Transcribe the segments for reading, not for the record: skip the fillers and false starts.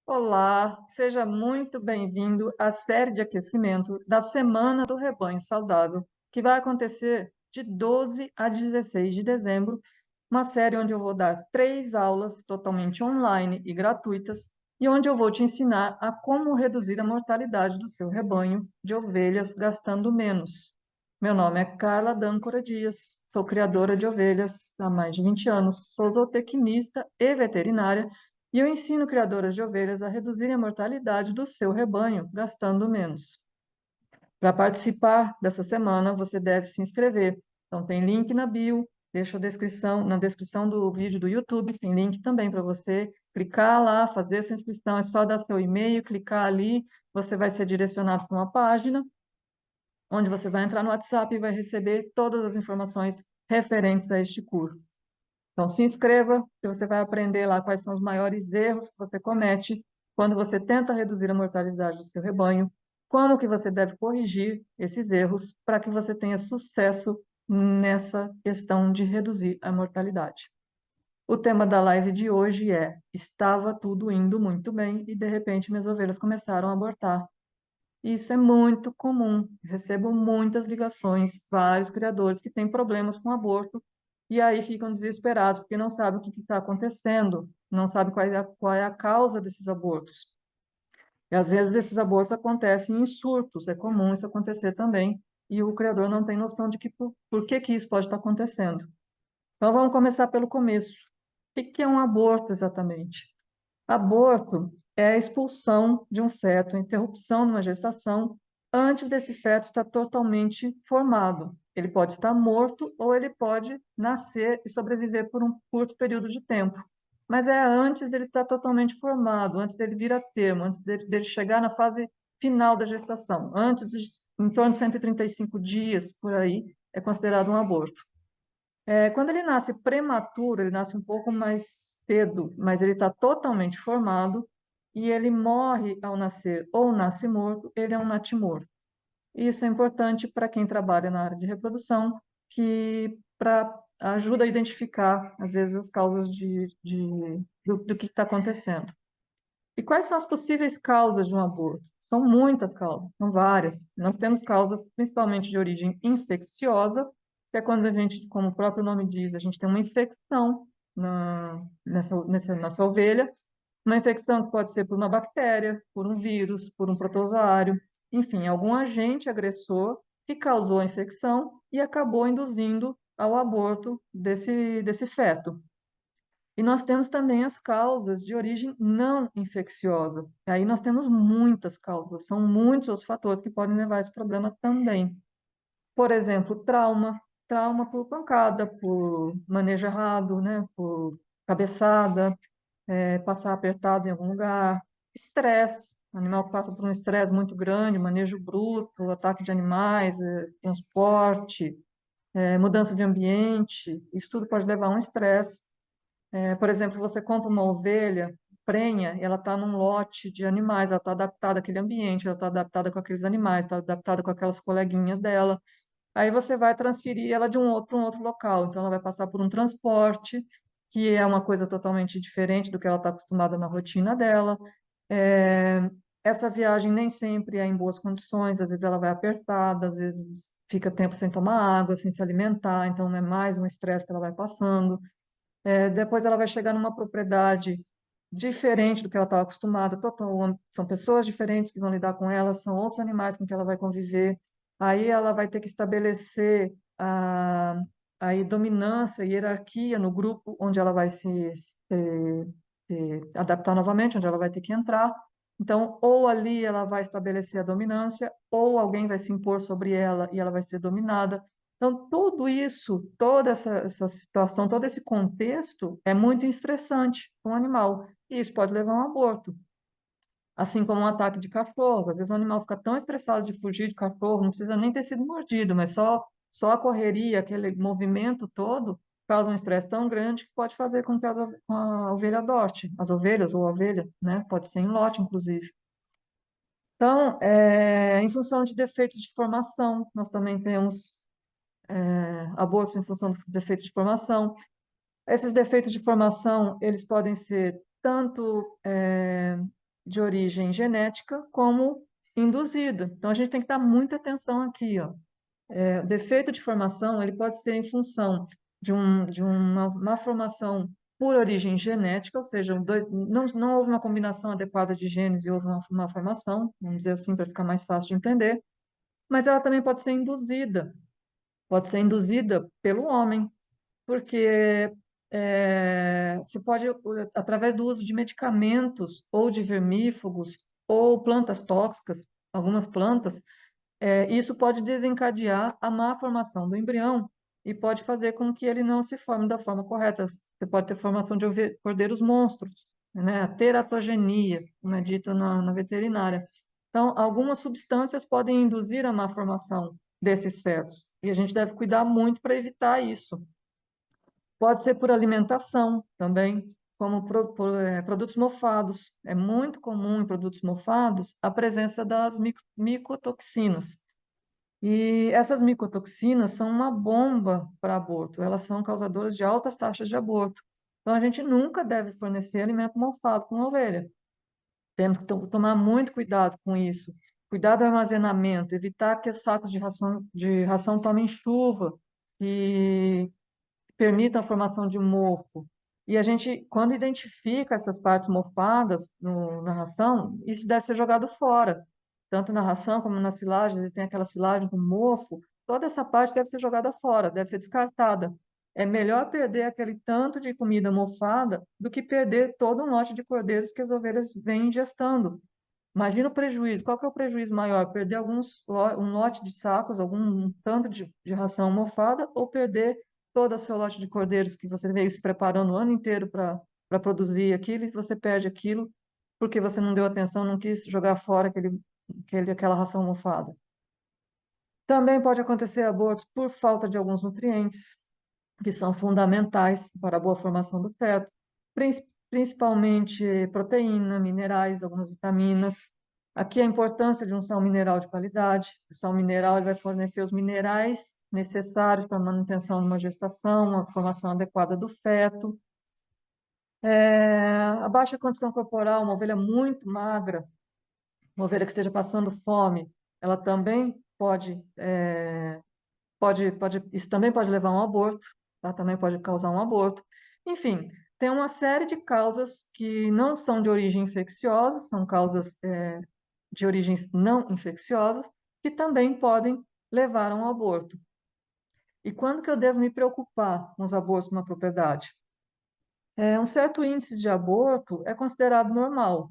Olá, seja muito bem-vindo à série de aquecimento da Semana do Rebanho Saudável, que vai acontecer de 12 a 16 de dezembro, uma série onde eu vou dar 3 aulas totalmente online e gratuitas, e onde eu vou te ensinar a como reduzir a mortalidade do seu rebanho de ovelhas gastando menos. Meu nome é Carla D'Âncora Dias, sou criadora de ovelhas há mais de 20 anos, sou zootecnista e veterinária, e eu ensino criadoras de ovelhas a reduzirem a mortalidade do seu rebanho, gastando menos. Para participar dessa semana, você deve se inscrever. Então, tem link na bio, deixa a descrição, na descrição do vídeo do YouTube, tem link também para você clicar lá, fazer sua inscrição, é só dar seu e-mail, clicar ali, você vai ser direcionado para uma página, onde você vai entrar no WhatsApp e vai receber todas as informações referentes a este curso. Então, se inscreva, que você vai aprender lá quais são os maiores erros que você comete quando você tenta reduzir a mortalidade do seu rebanho, como que você deve corrigir esses erros para que você tenha sucesso nessa questão de reduzir a mortalidade. O tema da live de hoje é: estava tudo indo muito bem e de repente minhas ovelhas começaram a abortar. Isso é muito comum. Recebo muitas ligações, vários criadores que têm problemas com aborto e aí ficam desesperados porque não sabem o que está acontecendo, não sabem qual é a causa desses abortos. E às vezes esses abortos acontecem em surtos, é comum isso acontecer também, e o criador não tem noção de por que que isso pode estar acontecendo. Então vamos começar pelo começo. O que que é um aborto exatamente? Aborto é a expulsão de um feto, a interrupção de uma gestação antes desse feto estar totalmente formado. Ele pode estar morto ou ele pode nascer e sobreviver por um curto período de tempo. Mas é antes dele estar totalmente formado, antes dele vir a termo, antes dele chegar na fase final da gestação. Em torno de 135 dias, por aí, é considerado um aborto. Quando ele nasce prematuro, ele nasce um pouco mais cedo, mas ele está totalmente formado e ele morre ao nascer ou nasce morto, ele é um natimorto. Isso é importante para quem trabalha na área de reprodução, que para ajuda a identificar, às vezes, as causas do que está acontecendo. E quais são as possíveis causas de um aborto? São muitas causas, são várias. Nós temos causas principalmente de origem infecciosa, que é quando a gente, como o próprio nome diz, a gente tem uma infecção nessa nossa ovelha, uma infecção que pode ser por uma bactéria, por um vírus, por um protozoário, enfim, algum agente agressor que causou a infecção e acabou induzindo ao aborto desse feto. E nós temos também as causas de origem não infecciosa. Aí nós temos muitas causas, são muitos os fatores que podem levar a esse problema também. Por exemplo, trauma por pancada, por manejo errado, né, por cabeçada, passar apertado em algum lugar, estresse, animal que passa por um estresse muito grande, manejo bruto, ataque de animais, transporte, mudança de ambiente, isso tudo pode levar a um estresse. Por exemplo, você compra uma ovelha prenha e ela está num lote de animais, ela está adaptada àquele ambiente, ela está adaptada com aqueles animais, está adaptada com aquelas coleguinhas dela. Aí você vai transferir ela de um outro para um outro local. Então, ela vai passar por um transporte, que é uma coisa totalmente diferente do que ela está acostumada na rotina dela. É, Essa viagem nem sempre é em boas condições, às vezes ela vai apertada, às vezes fica tempo sem tomar água, sem se alimentar, então é mais um estresse que ela vai passando. Depois ela vai chegar numa propriedade diferente do que ela estava acostumada, são pessoas diferentes que vão lidar com ela, são outros animais com que ela vai conviver. Aí ela vai ter que estabelecer a dominância e hierarquia no grupo onde ela vai se adaptar novamente, onde ela vai ter que entrar. Então, ou ali ela vai estabelecer a dominância, ou alguém vai se impor sobre ela e ela vai ser dominada. Então, tudo isso, toda essa situação, todo esse contexto é muito estressante para um animal. E isso pode levar a um aborto. Assim como um ataque de cachorro. Às vezes o animal fica tão estressado de fugir de cachorro, não precisa nem ter sido mordido, mas só a correria, aquele movimento todo, causa um estresse tão grande que pode fazer com que a ovelha aborte. As ovelhas ou a ovelha, né? Pode ser em lote, inclusive. Então, em função de defeitos de formação, nós também temos abortos em função de defeitos de formação. Esses defeitos de formação, eles podem ser tanto de origem genética como induzida. Então, a gente tem que dar muita atenção aqui, ó. O defeito de formação, ele pode ser em função de uma malformação por origem genética, ou seja, não houve uma combinação adequada de genes e houve uma malformação, vamos dizer assim, para ficar mais fácil de entender, mas ela também pode ser induzida pelo homem, porque se pode, através do uso de medicamentos ou de vermífugos ou plantas tóxicas, algumas plantas, isso pode desencadear a má formação do embrião e pode fazer com que ele não se forme da forma correta. Você pode ter formação de cordeiros monstros, né? A teratogenia, como é dito na veterinária. Então, algumas substâncias podem induzir a má formação desses fetos e a gente deve cuidar muito para evitar isso. Pode ser por alimentação também, como produtos mofados. É muito comum em produtos mofados a presença das micotoxinas. E essas micotoxinas são uma bomba para aborto, elas são causadoras de altas taxas de aborto. Então, a gente nunca deve fornecer alimento mofado com a ovelha. Temos que tomar muito cuidado com isso. Cuidado do armazenamento, evitar que os sacos de ração tomem chuva, e permitam a formação de mofo. E a gente, quando identifica essas partes mofadas na ração, isso deve ser jogado fora. Tanto na ração como na silagem, existem aquela silagem com mofo, toda essa parte deve ser jogada fora, deve ser descartada. É melhor perder aquele tanto de comida mofada do que perder todo um lote de cordeiros que as ovelhas vêm ingestando. Imagina o prejuízo. Qual que é o prejuízo maior? Perder um lote de sacos, algum tanto de ração mofada, ou perder todo o seu lote de cordeiros que você veio se preparando o ano inteiro para produzir aquilo e você perde aquilo porque você não deu atenção, não quis jogar fora aquela ração mofada. Também pode acontecer abortos por falta de alguns nutrientes que são fundamentais para a boa formação do feto, principalmente proteína, minerais, algumas vitaminas. Aqui a importância de um sal mineral de qualidade. O sal mineral ele vai fornecer os minerais necessários para a manutenção de uma gestação, a formação adequada do feto. A baixa condição corporal, uma ovelha muito magra, uma ovelha que esteja passando fome, ela também isso também pode levar a um aborto, tá? Também pode causar um aborto. Enfim, tem uma série de causas que não são de origem infecciosa, são causas de origens não infecciosas, que também podem levar a um aborto. E quando que eu devo me preocupar com os abortos numa propriedade? Um certo índice de aborto é considerado normal.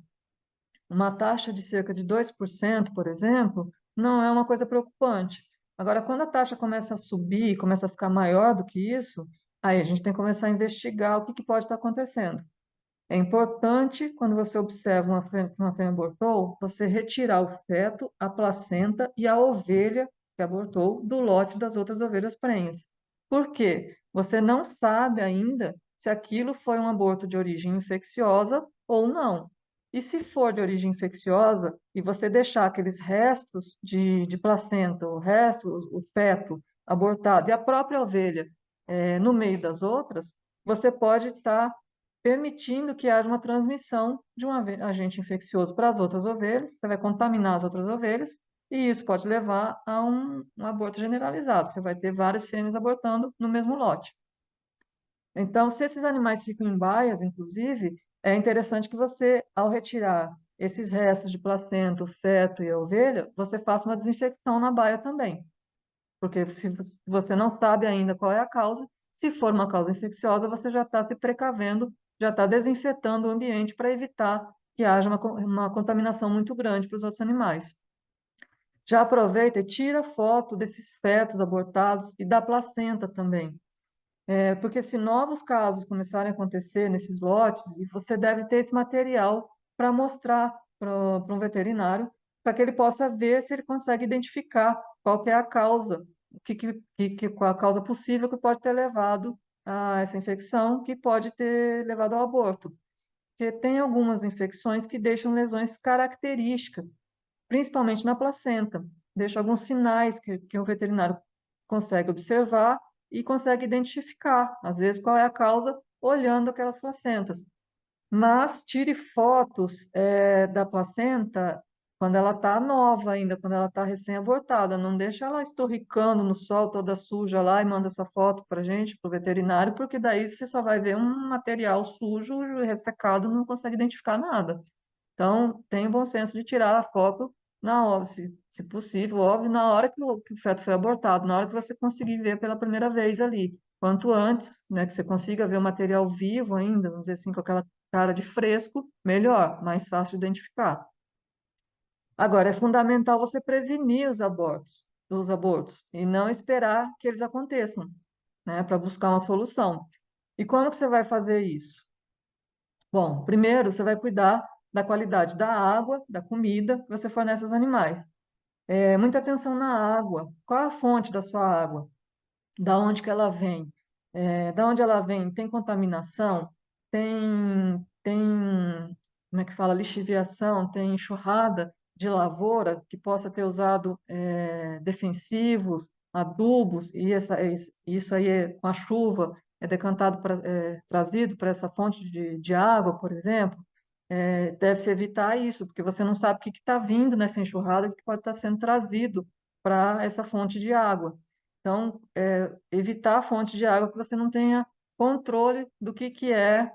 Uma taxa de cerca de 2%, por exemplo, não é uma coisa preocupante. Agora, quando a taxa começa a subir, começa a ficar maior do que isso, aí a gente tem que começar a investigar o que pode estar acontecendo. É importante, quando você observa uma fêmea abortou, você retirar o feto, a placenta e a ovelha que abortou do lote das outras ovelhas prenhas. Por quê? Você não sabe ainda se aquilo foi um aborto de origem infecciosa ou não. E se for de origem infecciosa e você deixar aqueles restos de placenta, o feto abortado e a própria ovelha no meio das outras, você pode estar permitindo que haja uma transmissão de um agente infeccioso para as outras ovelhas, você vai contaminar as outras ovelhas, e isso pode levar a um aborto generalizado. Você vai ter várias fêmeas abortando no mesmo lote. Então, se esses animais ficam em baias, inclusive, é interessante que você, ao retirar esses restos de placenta, o feto e a ovelha, você faça uma desinfecção na baia também. Porque se você não sabe ainda qual é a causa, se for uma causa infecciosa, você já está se precavendo, já está desinfetando o ambiente para evitar que haja uma contaminação muito grande para os outros animais. Já aproveita e tira foto desses fetos abortados e da placenta também. Porque se novos casos começarem a acontecer nesses lotes, você deve ter esse material para mostrar para um veterinário, para que ele possa ver se ele consegue identificar qual que é a causa, qual a causa possível que pode ter levado a essa infecção, que pode ter levado ao aborto. Porque tem algumas infecções que deixam lesões características, principalmente na placenta. Deixa alguns sinais que o veterinário consegue observar e consegue identificar, às vezes, qual é a causa olhando aquelas placentas. Mas tire fotos da placenta quando ela está nova ainda, quando ela está recém-abortada. Não deixa ela estorricando no sol, toda suja lá, e manda essa foto para gente, para o veterinário, porque daí você só vai ver um material sujo, ressecado, não consegue identificar nada. Então, tenha o bom senso de tirar a foto na hora, se possível, óbvio, na hora que o feto foi abortado, na hora que você conseguir ver pela primeira vez ali. Quanto antes, né, que você consiga ver o material vivo ainda, vamos dizer assim, com aquela cara de fresco, melhor, mais fácil de identificar. Agora, é fundamental você prevenir os abortos, e não esperar que eles aconteçam, né, para buscar uma solução. E como que você vai fazer isso? Bom, primeiro você vai cuidar da qualidade da água, da comida que você fornece aos animais. Muita atenção na água. Qual é a fonte da sua água? Da onde que ela vem? Da onde ela vem? Tem contaminação? Tem, como é que fala, lixiviação? Tem enxurrada de lavoura que possa ter usado defensivos, adubos, e isso aí com a chuva é decantado, trazido para essa fonte de água, por exemplo. Deve-se evitar isso, porque você não sabe o que está vindo nessa enxurrada, o que pode estar sendo trazido para essa fonte de água. Então, evitar fontes de água que você não tenha controle do que é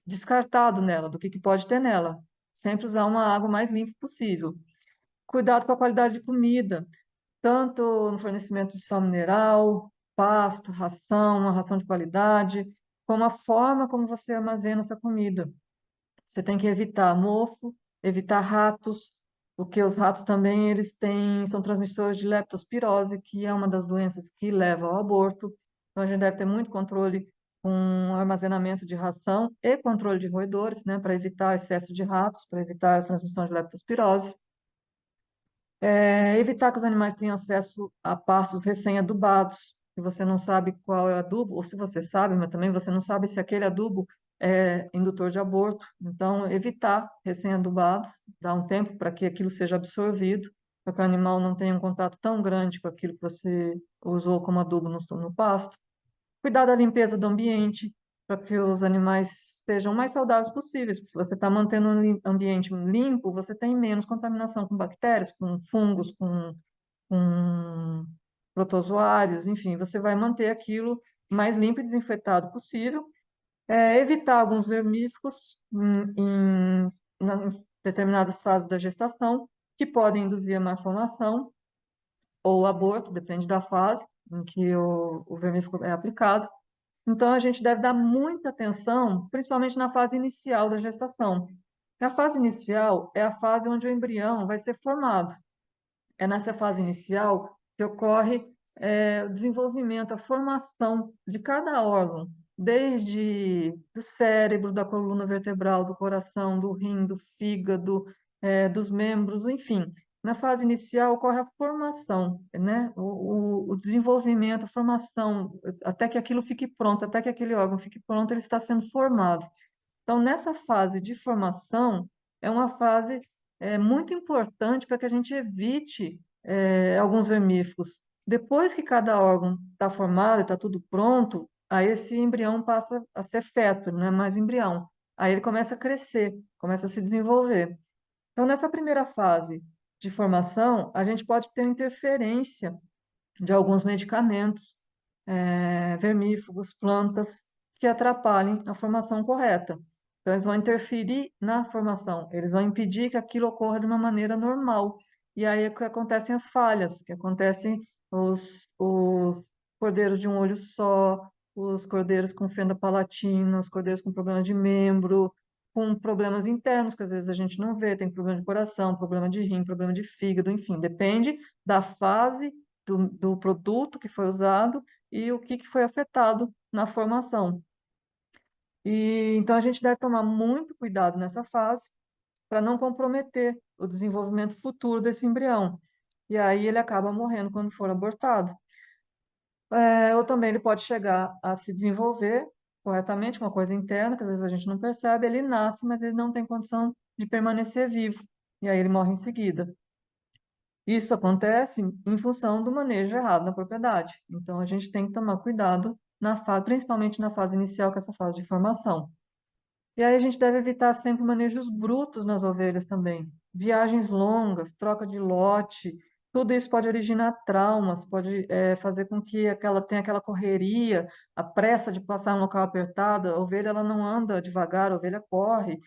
descartado nela, do que pode ter nela. Sempre usar uma água mais limpa possível. Cuidado com a qualidade de comida, tanto no fornecimento de sal mineral, pasto, ração, uma ração de qualidade, como a forma como você armazena essa comida. Você tem que evitar mofo, evitar ratos, porque os ratos também são transmissores de leptospirose, que é uma das doenças que leva ao aborto. Então a gente deve ter muito controle com armazenamento de ração e controle de roedores, né, para evitar excesso de ratos, para evitar a transmissão de leptospirose. Evitar que os animais tenham acesso a pastos recém-adubados, se você não sabe qual é o adubo, ou se você sabe, mas também você não sabe se aquele adubo é indutor de aborto. Então, evitar recém-adubados, dar um tempo para que aquilo seja absorvido, para que o animal não tenha um contato tão grande com aquilo que você usou como adubo no pasto. Cuidar da limpeza do ambiente, para que os animais sejam o mais saudáveis possíveis. Porque se você está mantendo um ambiente limpo, você tem menos contaminação com bactérias, com fungos, com protozoários, enfim, você vai manter aquilo mais limpo e desinfetado possível. Evitar alguns vermífugos em determinadas fases da gestação, que podem induzir a malformação ou aborto, depende da fase em que o vermífugo é aplicado. Então, a gente deve dar muita atenção, principalmente na fase inicial da gestação. A fase inicial é a fase onde o embrião vai ser formado. É nessa fase inicial que ocorre o desenvolvimento, a formação de cada órgão, desde o cérebro, da coluna vertebral, do coração, do rim, do fígado, dos membros, enfim. Na fase inicial ocorre a formação, né? O desenvolvimento, a formação, até que aquilo fique pronto, até que aquele órgão fique pronto, ele está sendo formado. Então, nessa fase de formação, é uma fase muito importante para que a gente evite alguns vermífugos. Depois que cada órgão está formado, está tudo pronto, aí esse embrião passa a ser feto, não é mais embrião. Aí ele começa a crescer, começa a se desenvolver. Então, nessa primeira fase de formação, a gente pode ter interferência de alguns medicamentos, vermífugos, plantas, que atrapalhem a formação correta. Então, eles vão interferir na formação, eles vão impedir que aquilo ocorra de uma maneira normal. E aí é que acontecem as falhas, que acontecem os cordeiros de um olho só, os cordeiros com fenda palatina, os cordeiros com problema de membro, com problemas internos, que às vezes a gente não vê, tem problema de coração, problema de rim, problema de fígado, enfim, depende da fase do produto que foi usado e o que foi afetado na formação. Então a gente deve tomar muito cuidado nessa fase para não comprometer o desenvolvimento futuro desse embrião. E aí ele acaba morrendo quando for abortado. Ou também ele pode chegar a se desenvolver corretamente, uma coisa interna, que às vezes a gente não percebe, ele nasce, mas ele não tem condição de permanecer vivo. E aí ele morre em seguida. Isso acontece em função do manejo errado na propriedade. Então, a gente tem que tomar cuidado, principalmente na fase inicial, que é essa fase de formação. E aí a gente deve evitar sempre manejos brutos nas ovelhas também. Viagens longas, troca de lote, tudo isso pode originar traumas, pode fazer com que tenha aquela correria, a pressa de passar em um local apertado. A ovelha ela não anda devagar, a ovelha corre.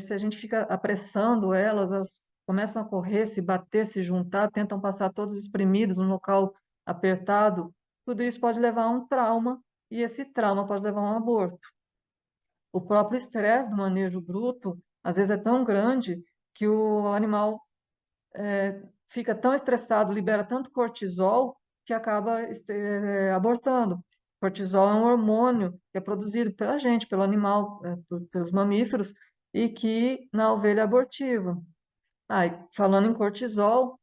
Se a gente fica apressando elas, elas começam a correr, se bater, se juntar, tentam passar todos espremidos num local apertado. Tudo isso pode levar a um trauma, e esse trauma pode levar a um aborto. O próprio estresse do manejo bruto, às vezes, é tão grande que o animal fica tão estressado, libera tanto cortisol, que acaba abortando. Cortisol é um hormônio que é produzido pela gente, pelo animal, pelos mamíferos, e que na ovelha é abortivo. E falando em cortisol,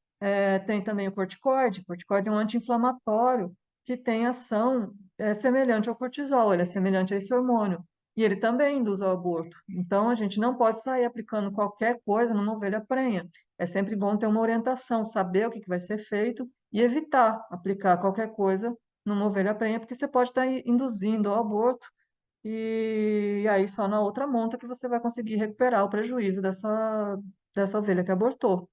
tem também o corticoide. O corticoide é um anti-inflamatório que tem ação semelhante ao cortisol, ele é semelhante a esse hormônio. E ele também induz ao aborto. Então, a gente não pode sair aplicando qualquer coisa numa ovelha prenha. É sempre bom ter uma orientação, saber o que vai ser feito e evitar aplicar qualquer coisa numa ovelha prenha, porque você pode estar induzindo ao aborto e aí só na outra monta que você vai conseguir recuperar o prejuízo dessa ovelha que abortou.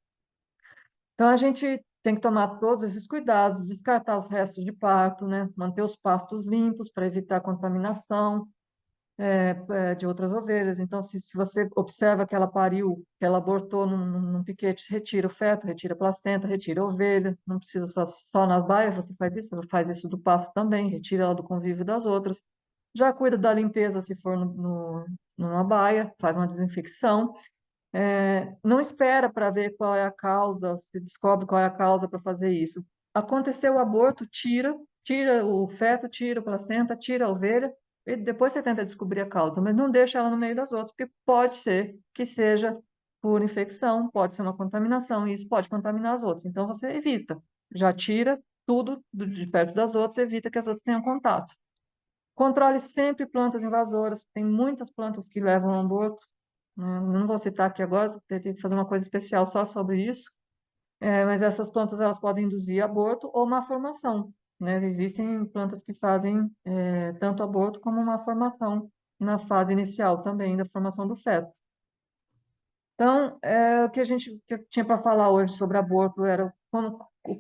Então a gente tem que tomar todos esses cuidados, descartar os restos de parto, né? Manter os pastos limpos para evitar contaminação de outras ovelhas. Então, se você observa que ela pariu, que ela abortou num piquete, retira o feto, retira a placenta, retira a ovelha. Não precisa só nas baias, você faz isso do pasto também, retira ela do convívio das outras. Já cuida da limpeza se for numa baia, faz uma desinfecção. Não espera para ver qual é a causa, se descobre qual é a causa para fazer isso. Aconteceu o aborto, tira o feto, tira a placenta, tira a ovelha, e depois você tenta descobrir a causa, mas não deixa ela no meio das outras, porque pode ser que seja por infecção, pode ser uma contaminação, e isso pode contaminar as outras. Então você evita, já tira tudo de perto das outras, evita que as outras tenham contato. Controle sempre plantas invasoras, tem muitas plantas que levam ao aborto, né? Não vou citar aqui agora, tem que fazer uma coisa especial só sobre isso, mas essas plantas elas podem induzir aborto ou malformação, né? Existem plantas que fazem tanto aborto como malformação na fase inicial também da formação do feto. Então, o que que eu tinha para falar hoje sobre aborto era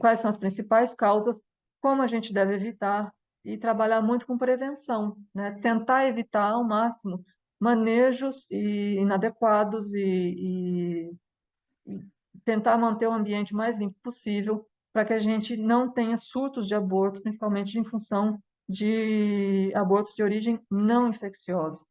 quais são as principais causas, como a gente deve evitar e trabalhar muito com prevenção, né? Tentar evitar ao máximo manejos inadequados e tentar manter o ambiente mais limpo possível para que a gente não tenha surtos de aborto, principalmente em função de abortos de origem não infecciosa.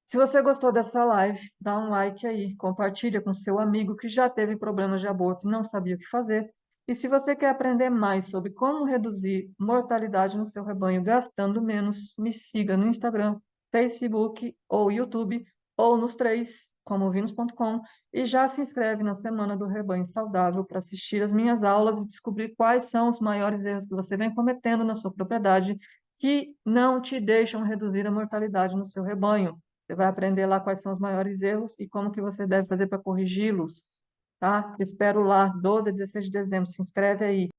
Se você gostou dessa live, dá um like aí, compartilha com seu amigo que já teve problemas de aborto e não sabia o que fazer. E se você quer aprender mais sobre como reduzir mortalidade no seu rebanho gastando menos, me siga no Instagram, Facebook ou YouTube, ou nos três, como ovinos.com, e já se inscreve na Semana do Rebanho Saudável para assistir as minhas aulas e descobrir quais são os maiores erros que você vem cometendo na sua propriedade que não te deixam reduzir a mortalidade no seu rebanho. Você vai aprender lá quais são os maiores erros e como que você deve fazer para corrigi-los, tá? Espero lá, 12 a 16 de dezembro. Se inscreve aí.